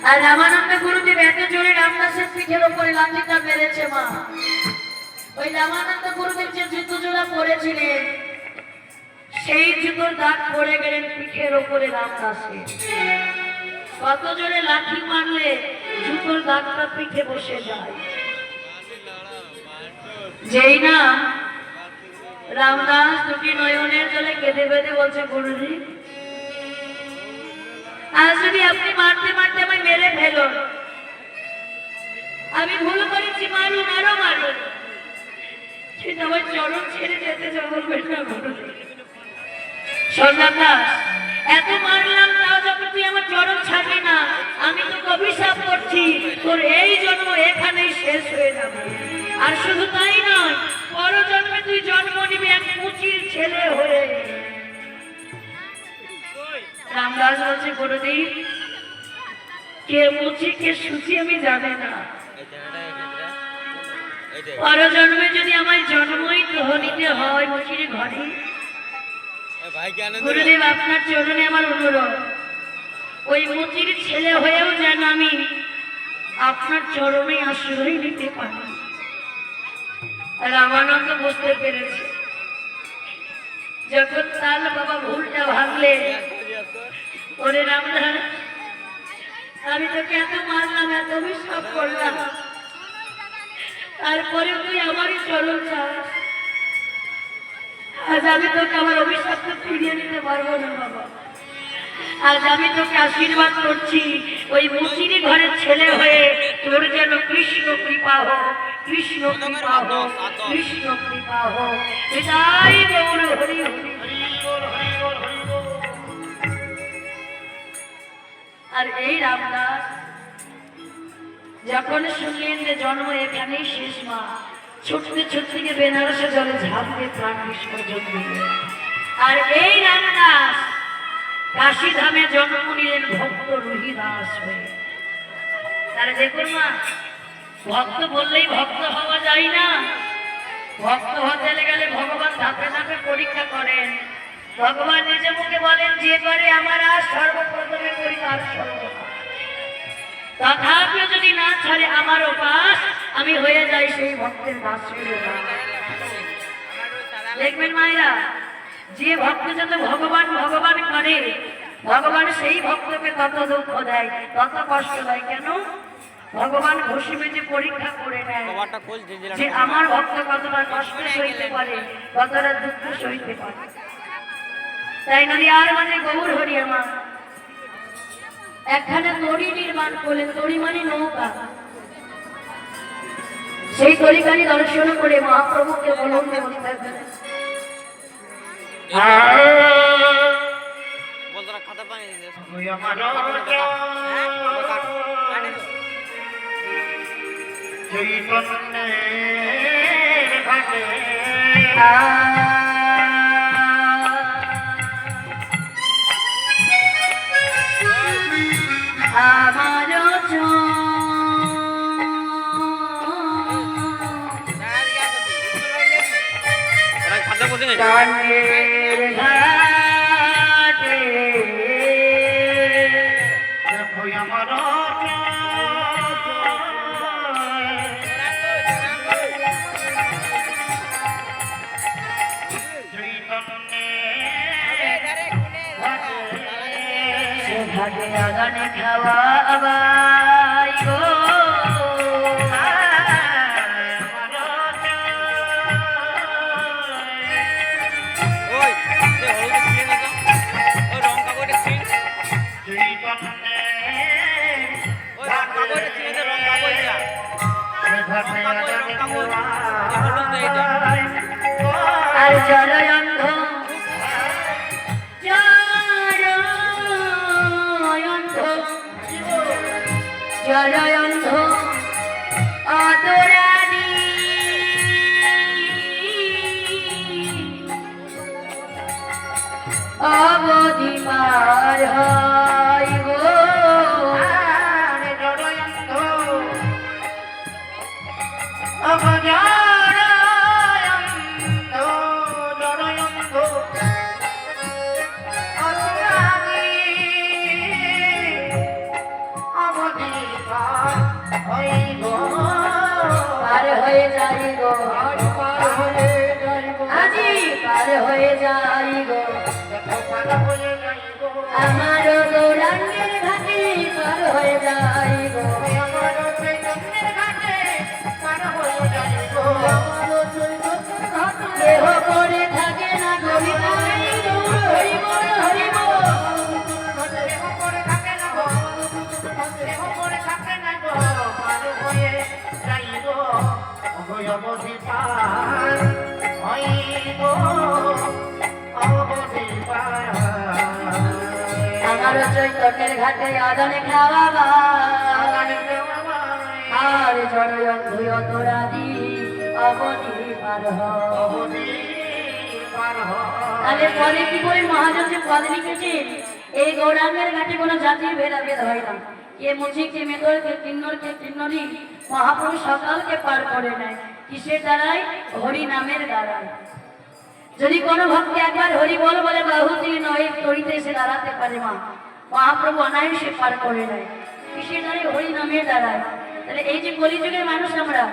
আর রামানন্দ গুরুদেব এত জোরে রামদাসের পিঠের উপরে লাঠিটা মেরেছে মা। ওই রামানন্দ গুরুদেব যে জুতো জোড়া পরেছিলেন সেই জুতোর দাগ পড়ে গেলেন পিঠের উপরে রামদাসে। কত জোরে লাঠি মারলে জুতোর দাগটা পিঠে বসে যায়। যেই না রামদাস দুটি নয়নের জলে কেঁদে বেঁধে বলছে, গুরুজি আজ যদি আপনি মারতে মারতে আমায় মেরে ফেলুন, আমি ভুল করেছি, মারুন আরো মারুন, কিন্তু আমার চরণ ছেড়ে যেতে চলবেন না গুরুজি। সন্ন্যাস দাস, এত মারলাম তাও যখন তুই আমার চরণ ছাড়বি না, আমি তো অভিশাপ করছি তোর এই জন্ম এখানেই শেষ হয়ে যাবে। আর শুধু তাই নয়, পরজন্মে তুই জন্ম নিবি এক মুচির ছেলে হয়ে। রামদাস বলছে, গুরুদেব কে মুচি কে সুচি আমি জানি না, পরজন্মে যদি আমার জন্মই নিতে হয় মুচির ঘরে, গুরুদেব আপনার চরণে আমার অনুরোধ, ওই মুচির ছেলে হয়েও যেন আমি আপনার চরণে আশ্রয় নিতে পারি। রামানন্দ বুঝতে পেরেছে যখন তার বাবা ভুলটা ভাঙলে, ওরে রামদাস আমি তোকে এত মারলাম, এত বিশ্বাস করলাম, তারপরে তুই আমারই চরণ চাস, আজ আমি তোকে আমার অভিশাপটা ফিরিয়ে নিতে পারবো না বাবা। আজ আমি তোকে আশীর্বাদ করছি, ওই মুচিরি ঘরের ছেলে হয়ে তোর যেন কৃষ্ণ কৃপা হোক, কৃষ্ণ কৃপা হোক, কৃষ্ণ কৃপা হোক। এটাই গৌর হরি হরি। আর এই রামদাস যখন শুনলেন যে জন্ম এখানেই শেষ, মা ছুটতে ছুটতে গিয়ে বেনারসে জলে ঝাঁপ দিয়ে প্রাণ বিসর্জন দিলেন। আর এই রামদাস কাশী ধামে জন্ম নিলেন ভক্ত রুহিদাস হয়ে। তারা দেখুন মা, ভক্ত বললেই ভক্ত হওয়া যায় না। ভক্ত হতে গেলে ভগবান ধাপে ধাপে পরীক্ষা করেন। ভগবান নিজে মুখে বলেন, যে করে আমার আজ সর্বপ্রথমে করি তার সর্বদা, তথাপিও যদি না ছাড়ে আমার উপাস, আমি হয়ে যাই সেই ভক্তের দাস। দেখবেন মায়েরা, যে ভক্ত যত ভগবান ভগবান করে, ভগবান সেই ভক্তকে তত দুঃখ দেয়, তত কষ্ট দেয়। কেন? ভগবান ঘষে মেজে পরীক্ষা করে নেয় যে আমার ভক্ত কতটা কষ্ট সইতে পারে, কতটা দুঃখ সইতে পারে। তাই নদী আর মানে গৌর হরি আমার একখানে তরি নির্মাণ করলেন। তরি মানে নৌকা। সেই তরিখানি দর্শন করে মহাপ্রভুকে বলুন গানে খাওয়া আবাই গো, আর জলয়ন্ধ জলয়ন্ধ আদরানি অবধি পার হয় গো। জলয়ন্ধ জলয়ন্ধ আদরানি অবধি পার হইব অবধি পার আমার চৈতন্যের ঘাটে আদানে খাওয়াবা আর জড়য়ন ধুয় তোরাদি অবধি পার অবধি পার তাহলে পরে কি করে মহাজন যে পদ লিখেছেন এই গৌরাঙ্গের ঘাটে কোনো জাতির ভেদাভেদ হয় না কে মুচি কে মেদর কে কিন্নর কে কিন্নরি মহাপ্রভু সকালকে পার করে নেয় কিসের দ্বারাই হরি নামের দ্বারাই যদি কোনো ভক্ত একবার হরি বল বলে বাহুতি নয় তরিতে এসে দাঁড়াতে পারে মা মহাপ্রভু অনায়াসে পার করে নেয় কিসের দ্বারাই হরি নামের দ্বারাই তাহলে এই যে কলিযুগের মানুষ আমরা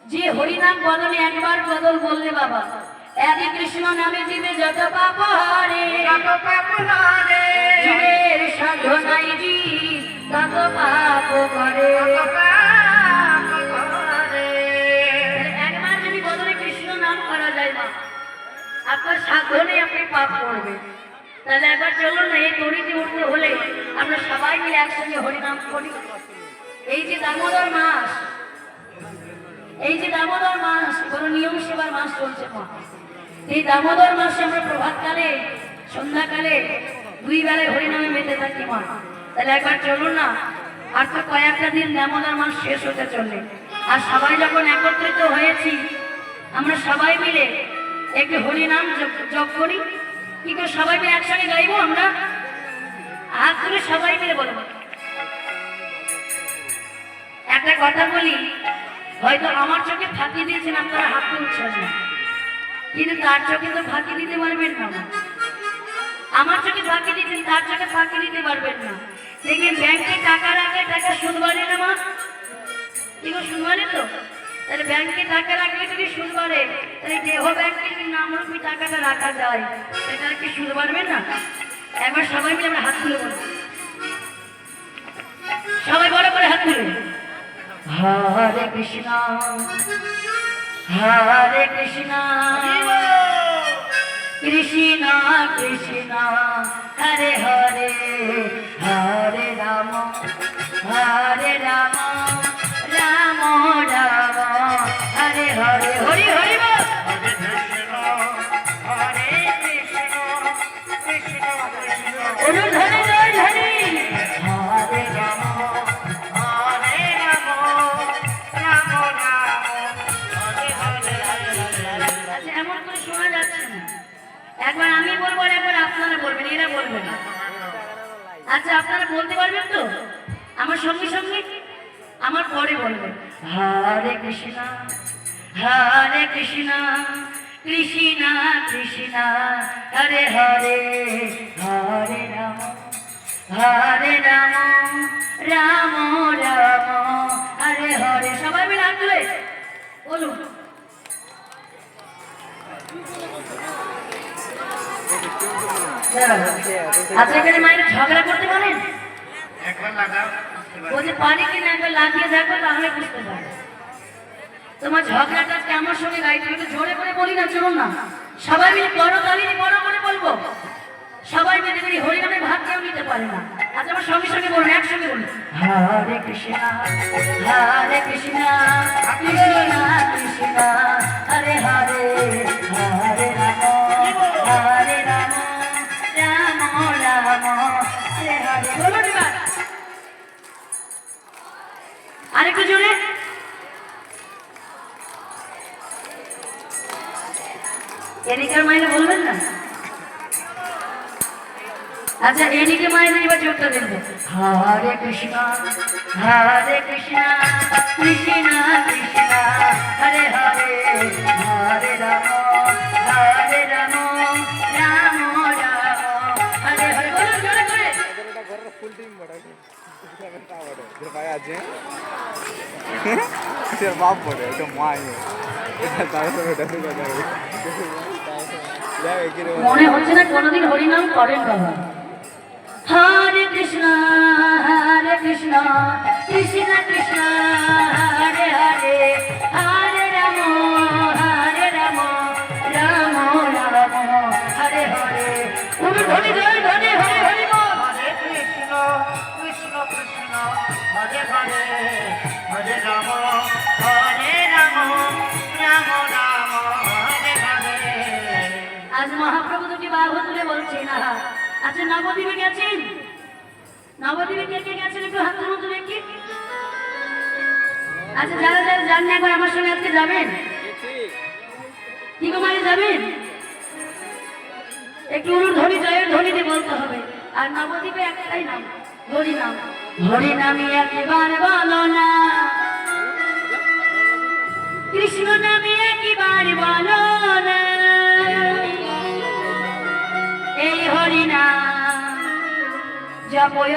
যে হরিনাম বদলে একবার বদল বললে বাবা এদি কৃষ্ণ নামে জীবে যত পাপ হারে জীবের সাধনাই জি তত পাপ করে একবার যদি বদলে কৃষ্ণ নাম করা যায় না আপনার সাধনে আপনি পাপ করবে তাহলে একবার চলুন না এই তরিতে উঠতে হলে আমরা সবাই মিলে একসঙ্গে হরিনাম করি এই যে দামোদর মাস কোনো নিয়ম সেবার মাস চলছে মা এই দামোদর মাসে আমরা প্রভাতকালে সন্ধ্যাকালে দুই বেলায় হরিনামে মেতে থাকি মা তাহলে একবার চলুন না আর তো কয়েকটা দিন দামোদর মাস শেষ হতে চললে আর সবাই যখন একত্রিত হয়েছি আমরা সবাই মিলে একটু হরিনাম জপ করি কি করে সবাই মিলে একসঙ্গে গাইবো আমরা হাত তুলে সবাই মিলে বলবো একটা কথা বলি হয়তো আমার চোখে ফাঁকি দিয়েছেন আপনারা হাত তুলছেন না কিন্তু তার চোখে তো ফাঁকি দিতে পারবেন না আমার চোখে ফাঁকি দিয়েছেন তার চোখে ফাঁকি দিতে পারবেন না দেখবেন ব্যাংকে টাকা রাখলে টাকা সুদ বাড়ে না মা কি গো সুদ বাড়ে তো তাহলে ব্যাংকে টাকা রাখলে যদি সুদ বাড়ে তাহলে দেহ ব্যাংকে যদি নামরূপী টাকাটা রাখা যায় সেটা কি সুদ বাড়বে না একবার সবাই মিলে আমরা হাত তুলে বলবো সবাই বড় করে হাত তুলে হরে কৃষ্ণ কৃষ্ণ কৃষ্ণ হরে হরে হরে রাম রাম রাম হরে হরে হরি হরি বল হরে কৃষ্ণ কৃষ্ণ কৃষ্ণ অনুধরে জয় ধরি হরে রাম হরে রাম রাম রাম হরে হরে আচ্ছা এমন করে শোনা যাচ্ছে না একবার আমি বলবো আর একবার আপনারা বলবেন এরা বলবেন আচ্ছা আপনারা বলতে পারবেন তো আমার সঙ্গে সঙ্গে আমার পরে বলবেন হরে কৃষ্ণ কৃষ্ণ কৃষ্ণ হরে হরে হরে রাম রাম রাম হরে হরে সবাই মিলে হাত তুলে বলুন আচ্ছা এখানে মায়ের ঝগড়া করতে পারেন একবার লাগাও বলছে পারি কিনা একবার লাগিয়ে দেখো তাহলে বুঝতে পারবে তোমার ঝগড়াটা আমার সঙ্গে গাইতে একটু জোরে করে বলি না চলুন না সবাই মিলে বড় গালি বড় করে বলবো সবাই মিলে করি হরিনামে ভাগ কেউ নিতে পারে না আচ্ছা আমার সঙ্গে সঙ্গে বলুন একসঙ্গে বলুন হরে কৃষ্ণ কৃষ্ণ কৃষ্ণ হরে হরে হরে রাম রাম হরে হরে বলুন এবার আরেকটু জোরে এদিকের মাইনে বলবেন না আচ্ছা এদিকে মাইনে এবার জোরটা দেখবো হরে কৃষ্ণ কৃষ্ণ কৃষ্ণ হরে হরে হরে রাম রাম হরে হরে বলুন জোরে করে ফুল টিম বড় আছে সে বাপ বড় এটা মাই এটা তাহলে এটা মনে হচ্ছে না কোনোদিন হরিনাম করেন বাবা হরে কৃষ্ণ কৃষ্ণ কৃষ্ণ হরে হরে হরে রাম রাম হরে হরে ধরে ধরে ধরে হরে হরে হরে কৃষ্ণ কৃষ্ণ কৃষ্ণ হরে হরে হরে রাম হরে আচ্ছা নবদ্বীপে গেছেন? নবদ্বীপে কে কে গেছেন একটু হাত তুলুন দেখি। আচ্ছা যারা যারা যান না একবার আমার সঙ্গে আজকে যাবেন, কি কুমারী যাবেন? একটু ধ্বনি জয়ের ধ্বনি দিয়ে বলতে হবে। আর নবদ্বীপে একটাই নাম, হরি নাম। হরি নামে একবার বলো না, কৃষ্ণ নামে একবার বলো না, এই হরি নাম জপয়